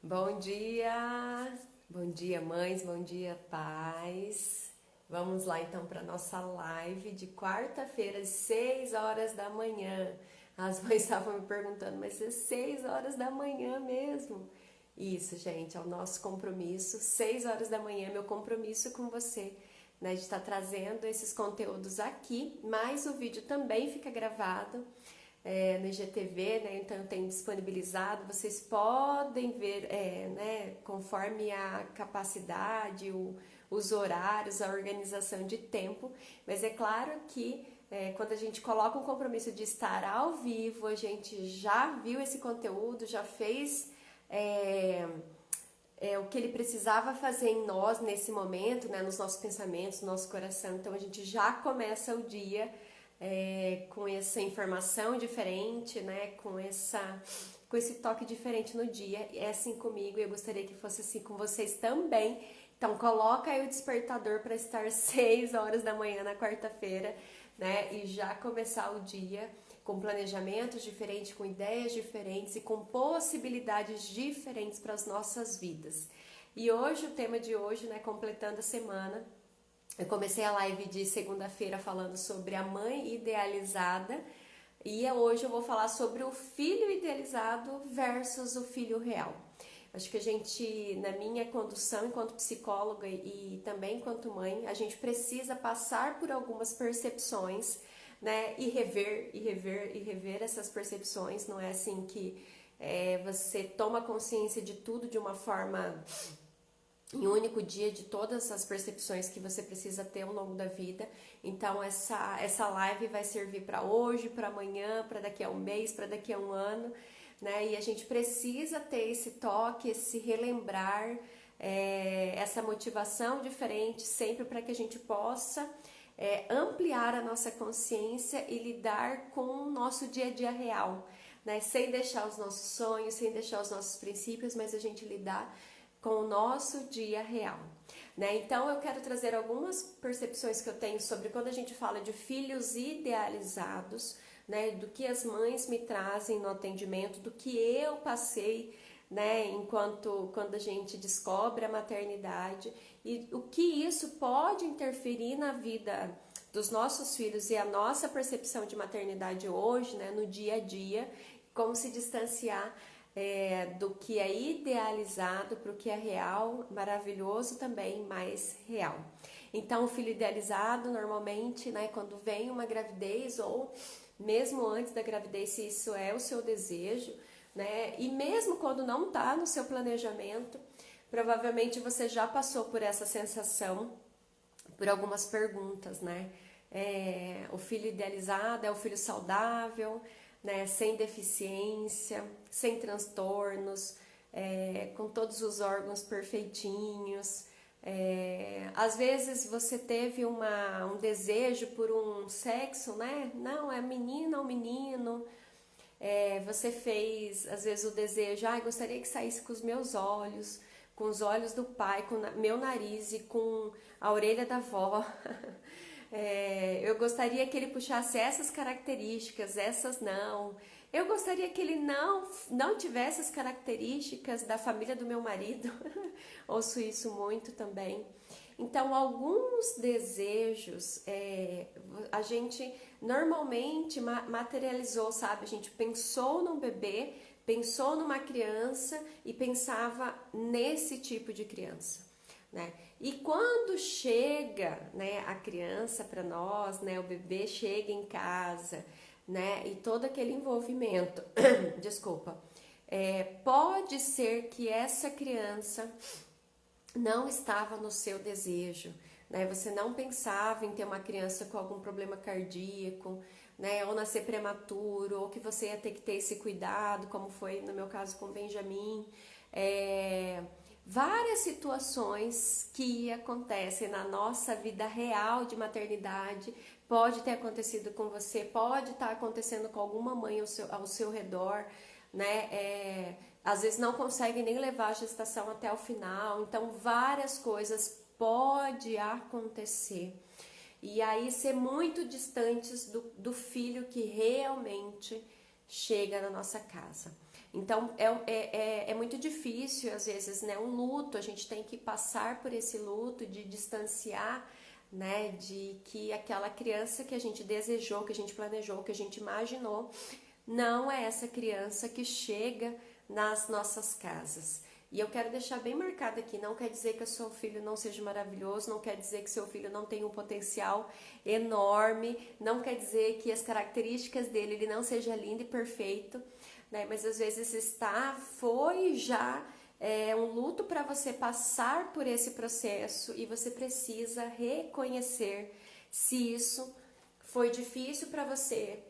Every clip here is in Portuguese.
Bom dia mães, bom dia pais. Vamos lá então para nossa live de quarta-feira, às 6 horas da manhã. As mães estavam me perguntando, mas é 6 horas da manhã mesmo? Isso, gente, é o nosso compromisso. 6 horas da manhã é meu compromisso com você, né, de estar trazendo esses conteúdos aqui, mas o vídeo também fica gravado no IGTV, né? Então eu tenho disponibilizado, vocês podem ver, né, conforme a capacidade, os horários, a organização de tempo, mas é claro que quando a gente coloca um compromisso de estar ao vivo, a gente já viu esse conteúdo, já fez o que ele precisava fazer em nós nesse momento, né, nos nossos pensamentos, no nosso coração. Então a gente já começa o dia com essa informação diferente, né, com esse toque diferente no dia. É assim comigo e eu gostaria que fosse assim com vocês também. Então coloca aí o despertador para estar 6 horas da manhã na quarta-feira, né, e já começar o dia com planejamentos diferentes, com ideias diferentes e com possibilidades diferentes para as nossas vidas. E hoje, o tema de hoje, né, completando a semana, eu comecei a live de segunda-feira falando sobre a mãe idealizada e hoje eu vou falar sobre o filho idealizado versus o filho real. Acho que a gente, na minha condução enquanto psicóloga e também enquanto mãe, a gente precisa passar por algumas percepções, né, e rever essas percepções. Não é assim que você toma consciência de tudo de uma forma em um único dia, de todas as percepções que você precisa ter ao longo da vida. Então essa live vai servir para hoje, para amanhã, para daqui a um mês, para daqui a um ano, né? E a gente precisa ter esse toque, esse relembrar, essa motivação diferente sempre para que a gente possa ampliar a nossa consciência e lidar com o nosso dia a dia real, né? Sem deixar os nossos sonhos, sem deixar os nossos princípios, mas a gente lidar com o nosso dia real, né? Então eu quero trazer algumas percepções que eu tenho sobre quando a gente fala de filhos idealizados, né? Do que as mães me trazem no atendimento, do que eu passei, né? Quando a gente descobre a maternidade e o que isso pode interferir na vida dos nossos filhos e a nossa percepção de maternidade hoje, né? No dia a dia, como se distanciar do que é idealizado para o que é real, maravilhoso também, mas real. Então, o filho idealizado, normalmente, né, quando vem uma gravidez ou mesmo antes da gravidez, se isso é o seu desejo, né, e mesmo quando não está no seu planejamento, provavelmente você já passou por essa sensação, por algumas perguntas, né? O filho idealizado é o filho saudável, né, sem deficiência, sem transtornos, com todos os órgãos perfeitinhos. Às vezes você teve um desejo por um sexo, né? Não, é menina ou menino. Você fez, às vezes, o desejo, gostaria que saísse com os meus olhos, com os olhos do pai, com o meu nariz e com a orelha da avó. Eu gostaria que ele puxasse essas características, essas não. Eu gostaria que ele não tivesse as características da família do meu marido. Ouço isso muito também. Então, alguns desejos a gente normalmente materializou, sabe? A gente pensou num bebê, pensou numa criança e pensava nesse tipo de criança, né? E quando chega, né, a criança para nós, né, o bebê chega em casa, né, e todo aquele envolvimento, desculpa, pode ser que essa criança não estava no seu desejo, né? Você não pensava em ter uma criança com algum problema cardíaco, né? Ou nascer prematuro, ou que você ia ter que ter esse cuidado, como foi no meu caso com o Benjamin. Várias situações que acontecem na nossa vida real de maternidade, pode ter acontecido com você, pode estar acontecendo com alguma mãe ao seu redor, né? Às vezes não consegue nem levar a gestação até o final, então várias coisas pode acontecer. E aí ser muito distantes do filho que realmente chega na nossa casa. Então é muito difícil, às vezes, né? Um luto, a gente tem que passar por esse luto de distanciar, né? De que aquela criança que a gente desejou, que a gente planejou, que a gente imaginou, não é essa criança que chega nas nossas casas. E eu quero deixar bem marcado aqui, não quer dizer que o seu filho não seja maravilhoso, não quer dizer que seu filho não tenha um potencial enorme, não quer dizer que as características dele ele não seja lindo e perfeito, né? Mas às vezes foi já um luto para você passar por esse processo e você precisa reconhecer se isso foi difícil para você,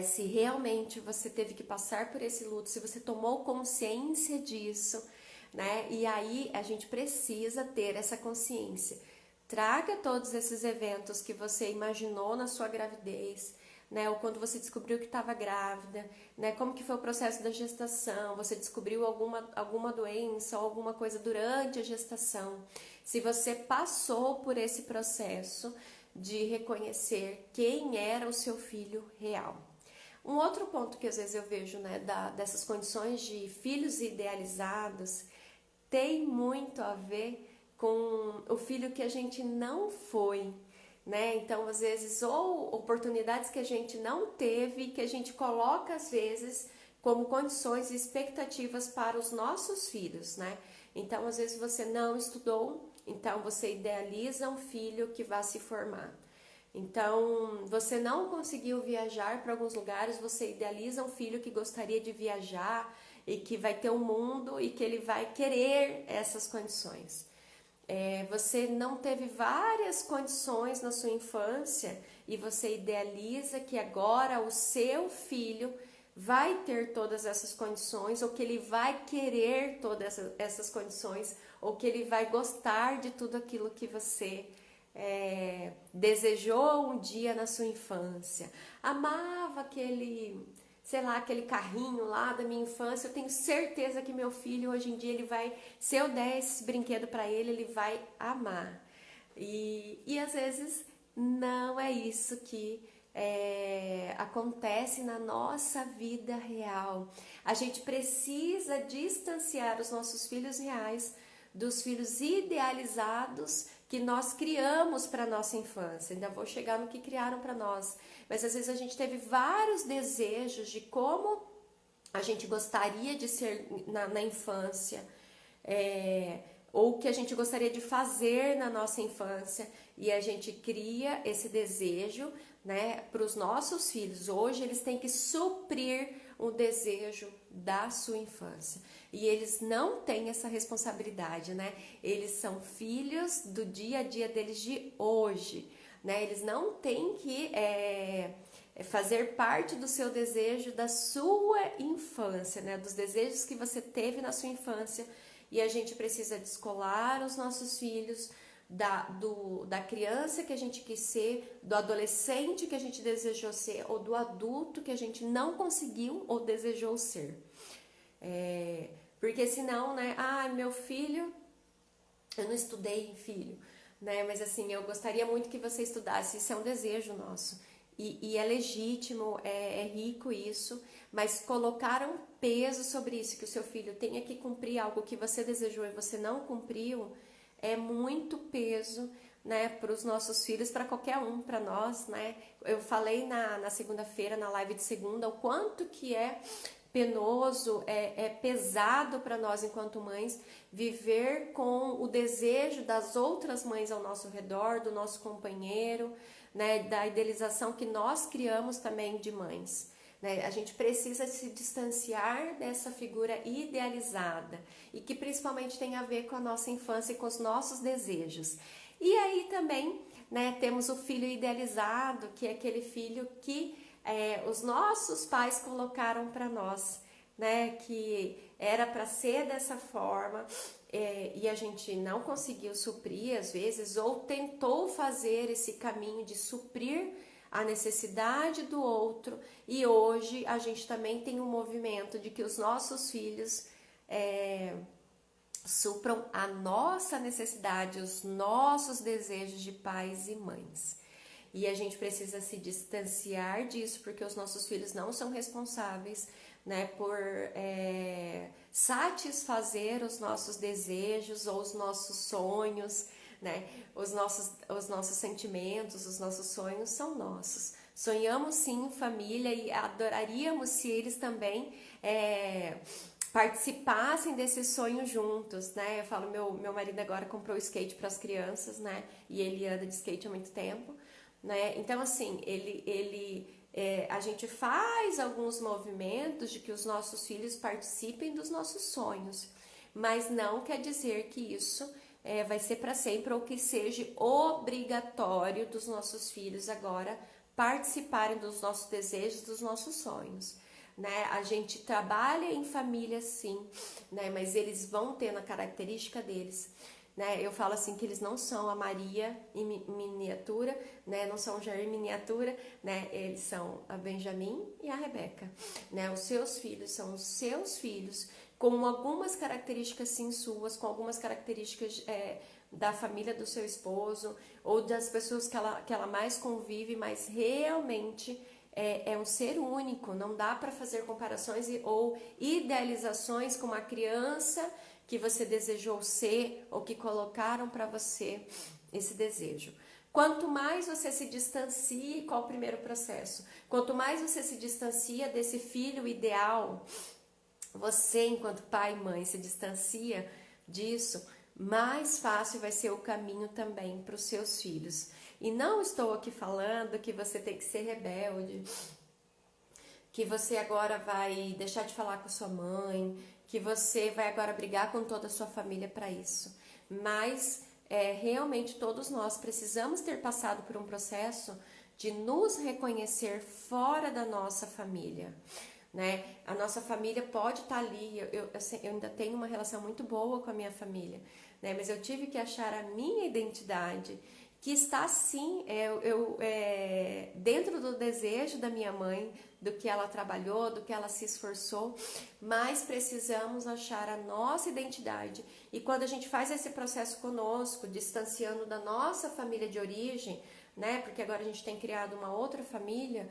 se realmente você teve que passar por esse luto, se você tomou consciência disso, né? E aí a gente precisa ter essa consciência. Traga todos esses eventos que você imaginou na sua gravidez, né? Ou quando você descobriu que estava grávida, né? Como que foi o processo da gestação? Você descobriu alguma doença ou alguma coisa durante a gestação? Se você passou por esse processo de reconhecer quem era o seu filho real. Um outro ponto que às vezes eu vejo, né, dessas condições de filhos idealizados, tem muito a ver com o filho que a gente não foi, né? Então, às vezes, ou oportunidades que a gente não teve, que a gente coloca, às vezes, como condições e expectativas para os nossos filhos, né? Então, às vezes, você não estudou, então você idealiza um filho que vai se formar. Então, você não conseguiu viajar para alguns lugares, você idealiza um filho que gostaria de viajar e que vai ter um mundo e que ele vai querer essas condições. Você não teve várias condições na sua infância e você idealiza que agora o seu filho vai ter todas essas condições, ou que ele vai querer todas essas condições, ou que ele vai gostar de tudo aquilo que você desejou um dia na sua infância. Amava aquele, sei lá, aquele carrinho lá da minha infância. Eu tenho certeza que meu filho hoje em dia ele vai, se eu der esse brinquedo para ele vai amar. E às vezes não é isso que acontece na nossa vida real. A gente precisa distanciar os nossos filhos reais dos filhos idealizados que nós criamos para nossa infância. Ainda vou chegar no que criaram para nós. Mas às vezes a gente teve vários desejos de como a gente gostaria de ser na infância, ou que a gente gostaria de fazer na nossa infância, e a gente cria esse desejo, né, para os nossos filhos. Hoje eles têm que suprir o desejo da sua infância. E eles não têm essa responsabilidade, né? Eles são filhos do dia a dia deles de hoje, né? Eles não têm que fazer parte do seu desejo da sua infância, né? Dos desejos que você teve na sua infância. E a gente precisa descolar os nossos filhos da criança que a gente quis ser, do adolescente que a gente desejou ser, ou do adulto que a gente não conseguiu ou desejou ser. Porque senão, né? Meu filho, eu não estudei, filho, né? Mas assim, eu gostaria muito que você estudasse. Isso é um desejo nosso. E é legítimo, é rico isso, mas colocar um peso sobre isso, que o seu filho tenha que cumprir algo que você desejou e você não cumpriu, é muito peso, né, para os nossos filhos, para qualquer um, para nós, né? Eu falei na segunda-feira, na live de segunda, o quanto que é penoso, é pesado para nós enquanto mães viver com o desejo das outras mães ao nosso redor, do nosso companheiro, né, da idealização que nós criamos também de mães. Né? A gente precisa se distanciar dessa figura idealizada e que principalmente tem a ver com a nossa infância e com os nossos desejos. E aí também, né, temos o filho idealizado, que é aquele filho que os nossos pais colocaram para nós, né, que era para ser dessa forma, e a gente não conseguiu suprir às vezes, ou tentou fazer esse caminho de suprir a necessidade do outro, e hoje a gente também tem um movimento de que os nossos filhos supram a nossa necessidade, os nossos desejos de pais e mães. E a gente precisa se distanciar disso, porque os nossos filhos não são responsáveis, né, por satisfazer os nossos desejos ou os nossos sonhos, né, os nossos sentimentos, os nossos sonhos são nossos. Sonhamos sim em família e adoraríamos se eles também participassem desse sonho juntos, né? Eu falo, meu marido agora comprou skate para as crianças, né? E ele anda de skate há muito tempo, né? Então, assim, a gente faz alguns movimentos de que os nossos filhos participem dos nossos sonhos, mas não quer dizer que isso vai ser para sempre ou que seja obrigatório dos nossos filhos agora participarem dos nossos desejos, dos nossos sonhos. Né? A gente trabalha em família sim, né? Mas eles vão ter na característica deles. Né? Eu falo assim que eles não são a Maria em miniatura, né? Não são o Jair em miniatura, né? Eles são a Benjamin e a Rebeca. Né? Os seus filhos são os seus filhos, com algumas características sim suas, com algumas características da família do seu esposo ou das pessoas que ela mais convive, mas realmente é um ser único, não dá para fazer comparações ou idealizações com uma criança que você desejou ser ou que colocaram para você esse desejo. Quanto mais você se distancia, qual o primeiro processo? Quanto mais você se distancia desse filho ideal, você enquanto pai e mãe se distancia disso, mais fácil vai ser o caminho também para os seus filhos. E não estou aqui falando que você tem que ser rebelde, que você agora vai deixar de falar com sua mãe, que você vai agora brigar com toda a sua família para isso. Mas realmente todos nós precisamos ter passado por um processo de nos reconhecer fora da nossa família. Né? A nossa família pode estar ali, eu ainda tenho uma relação muito boa com a minha família, né? Mas eu tive que achar a minha identidade, que está sim dentro do desejo da minha mãe, do que ela trabalhou, do que ela se esforçou, mas precisamos achar a nossa identidade. E quando a gente faz esse processo conosco, distanciando da nossa família de origem, né? Porque agora a gente tem criado uma outra família,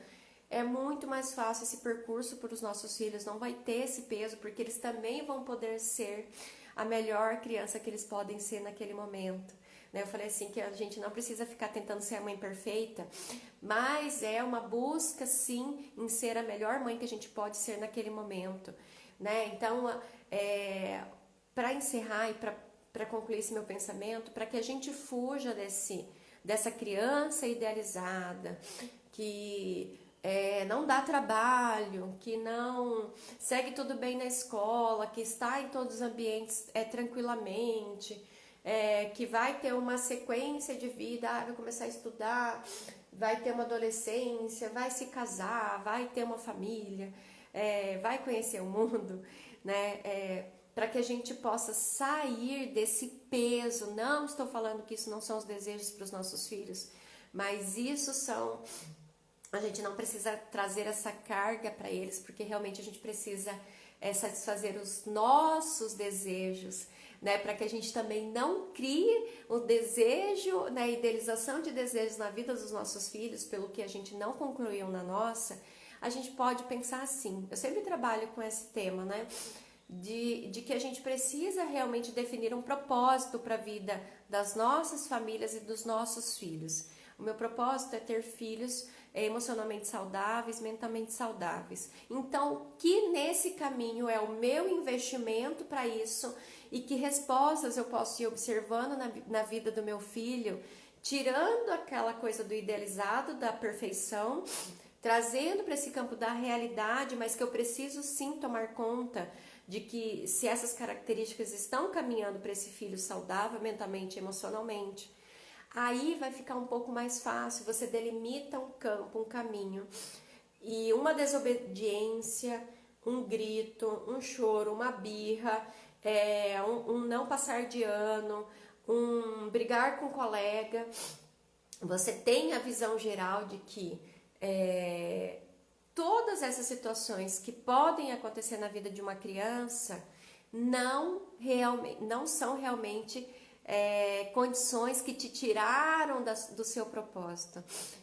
é muito mais fácil esse percurso para os nossos filhos, não vai ter esse peso, porque eles também vão poder ser a melhor criança que eles podem ser naquele momento. Eu falei assim que a gente não precisa ficar tentando ser a mãe perfeita, mas é uma busca sim em ser a melhor mãe que a gente pode ser naquele momento. Né? Então, para encerrar e para concluir esse meu pensamento, para que a gente fuja dessa criança idealizada, que não dá trabalho, que não segue tudo bem na escola, que está em todos os ambientes tranquilamente, que vai ter uma sequência de vida, vai começar a estudar, vai ter uma adolescência, vai se casar, vai ter uma família, vai conhecer o mundo, né? Para que a gente possa sair desse peso. Não estou falando que isso não são os desejos para os nossos filhos, mas isso são... A gente não precisa trazer essa carga para eles, porque realmente a gente precisa satisfazer os nossos desejos, né? Para que a gente também não crie o desejo, né? A idealização de desejos na vida dos nossos filhos, pelo que a gente não concluiu na nossa. A gente pode pensar assim, eu sempre trabalho com esse tema, né? De que a gente precisa realmente definir um propósito para a vida das nossas famílias e dos nossos filhos. O meu propósito é ter filhos emocionalmente saudáveis, mentalmente saudáveis. Então, que nesse caminho é o meu investimento para isso e que respostas eu posso ir observando na vida do meu filho, tirando aquela coisa do idealizado, da perfeição, trazendo para esse campo da realidade, mas que eu preciso sim tomar conta de que se essas características estão caminhando para esse filho saudável mentalmente e emocionalmente, aí vai ficar um pouco mais fácil, você delimita um campo, um caminho. E uma desobediência, um grito, um choro, uma birra, um não passar de ano, um brigar com um colega, você tem a visão geral de que todas essas situações que podem acontecer na vida de uma criança não são realmente condições que te tiraram do seu propósito.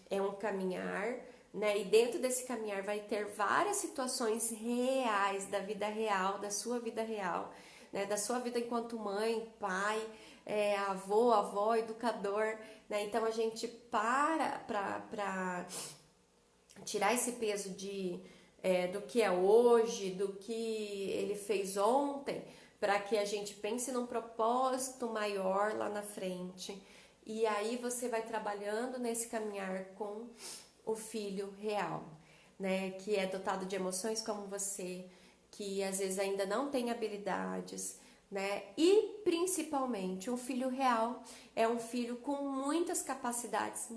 É um caminhar, né? E dentro desse caminhar vai ter várias situações reais da vida real, da sua vida real, né? Da sua vida enquanto mãe, pai, avô, avó, educador, né? Então a gente para tirar esse peso do que é hoje, do que ele fez ontem, para que a gente pense num propósito maior lá na frente. E aí você vai trabalhando nesse caminhar com o filho real, né? Que é dotado de emoções como você, que às vezes ainda não tem habilidades, né? E principalmente um filho real é um filho com muitas capacidades,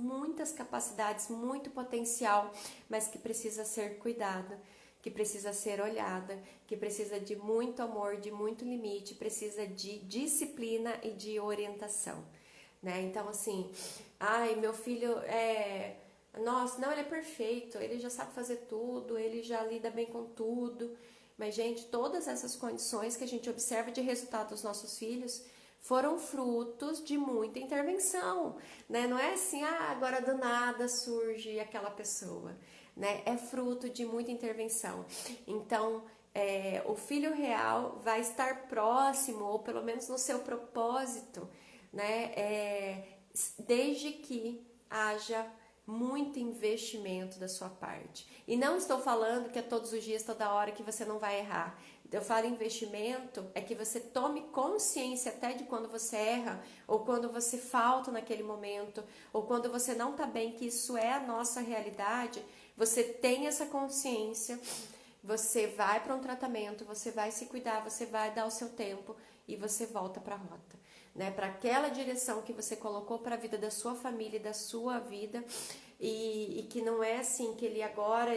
muito potencial, mas que precisa ser cuidado, que precisa ser olhada, que precisa de muito amor, de muito limite, precisa de disciplina e de orientação, né? Então assim, meu filho nossa, não, ele é perfeito, ele já sabe fazer tudo, ele já lida bem com tudo. Mas, gente, todas essas condições que a gente observa de resultado dos nossos filhos foram frutos de muita intervenção, né? Não é assim, agora do nada surge aquela pessoa, né? É fruto de muita intervenção. Então, o filho real vai estar próximo, ou pelo menos no seu propósito, né? Desde que haja muito investimento da sua parte. E não estou falando que é todos os dias, toda hora que você não vai errar. Eu falo investimento é que você tome consciência até de quando você erra, ou quando você falta naquele momento, ou quando você não está bem, que isso é a nossa realidade. Você tem essa consciência, você vai para um tratamento, você vai se cuidar, você vai dar o seu tempo e você volta para a rota, né? Para aquela direção que você colocou para a vida da sua família e da sua vida, e que não é assim que ele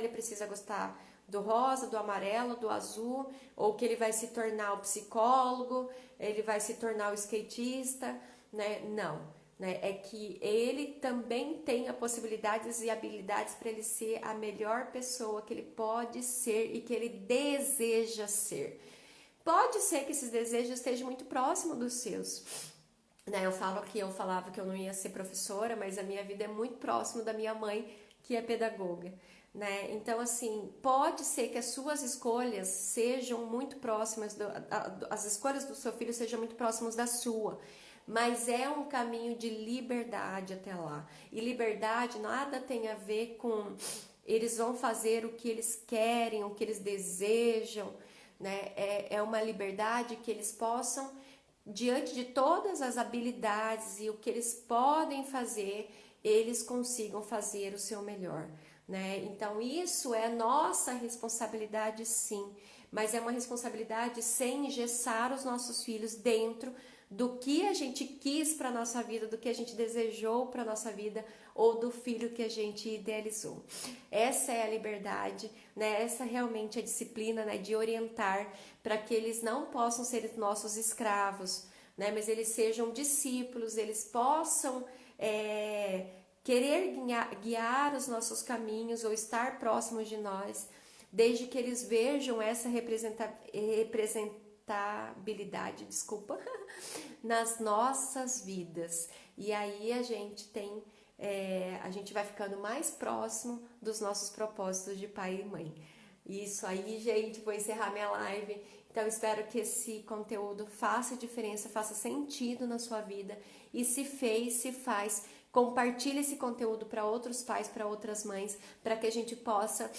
precisa gostar do rosa, do amarelo, do azul, ou que ele vai se tornar o psicólogo, ele vai se tornar o skatista, né? Não, né? É que ele também tem as possibilidades e habilidades para ele ser a melhor pessoa que ele pode ser e que ele deseja ser. Pode ser que esses desejos estejam muito próximos dos seus, né? Eu falava que eu não ia ser professora, mas a minha vida é muito próxima da minha mãe, que é pedagoga, né? Então, assim, pode ser que as suas escolhas sejam muito próximas, as escolhas do seu filho sejam muito próximas da sua, mas é um caminho de liberdade até lá. E liberdade nada tem a ver com eles vão fazer o que eles querem, o que eles desejam, né? É uma liberdade que eles possam, diante de todas as habilidades e o que eles podem fazer, eles consigam fazer o seu melhor, né? Então isso é nossa responsabilidade, sim, mas é uma responsabilidade sem engessar os nossos filhos dentro do que a gente quis para nossa vida, do que a gente desejou para nossa vida, ou do filho que a gente idealizou. Essa é a liberdade, né? Essa realmente é a disciplina, né? De orientar para que eles não possam ser nossos escravos, né? Mas eles sejam discípulos, eles possam querer guiar os nossos caminhos ou estar próximos de nós, desde que eles vejam essa representabilidade, nas nossas vidas. E aí a gente vai ficando mais próximo dos nossos propósitos de pai e mãe. Isso aí, gente, vou encerrar minha live. Então, espero que esse conteúdo faça diferença, faça sentido na sua vida. E se fez, se faz, compartilhe esse conteúdo para outros pais, para outras mães, para que a gente possa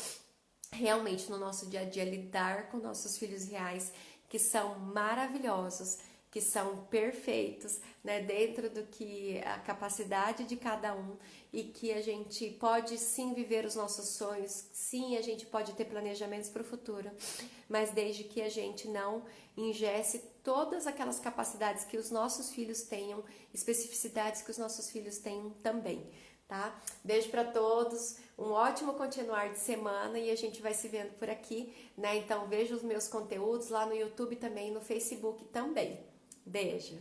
realmente no nosso dia a dia lidar com nossos filhos reais, que são maravilhosos, que são perfeitos, né, dentro do que a capacidade de cada um, e que a gente pode sim viver os nossos sonhos, sim, a gente pode ter planejamentos para o futuro, mas desde que a gente não ingesse todas aquelas capacidades que os nossos filhos tenham, especificidades que os nossos filhos tenham também, tá? Beijo para todos, um ótimo continuar de semana e a gente vai se vendo por aqui, né? Então veja os meus conteúdos lá no YouTube também, no Facebook também. Beijo!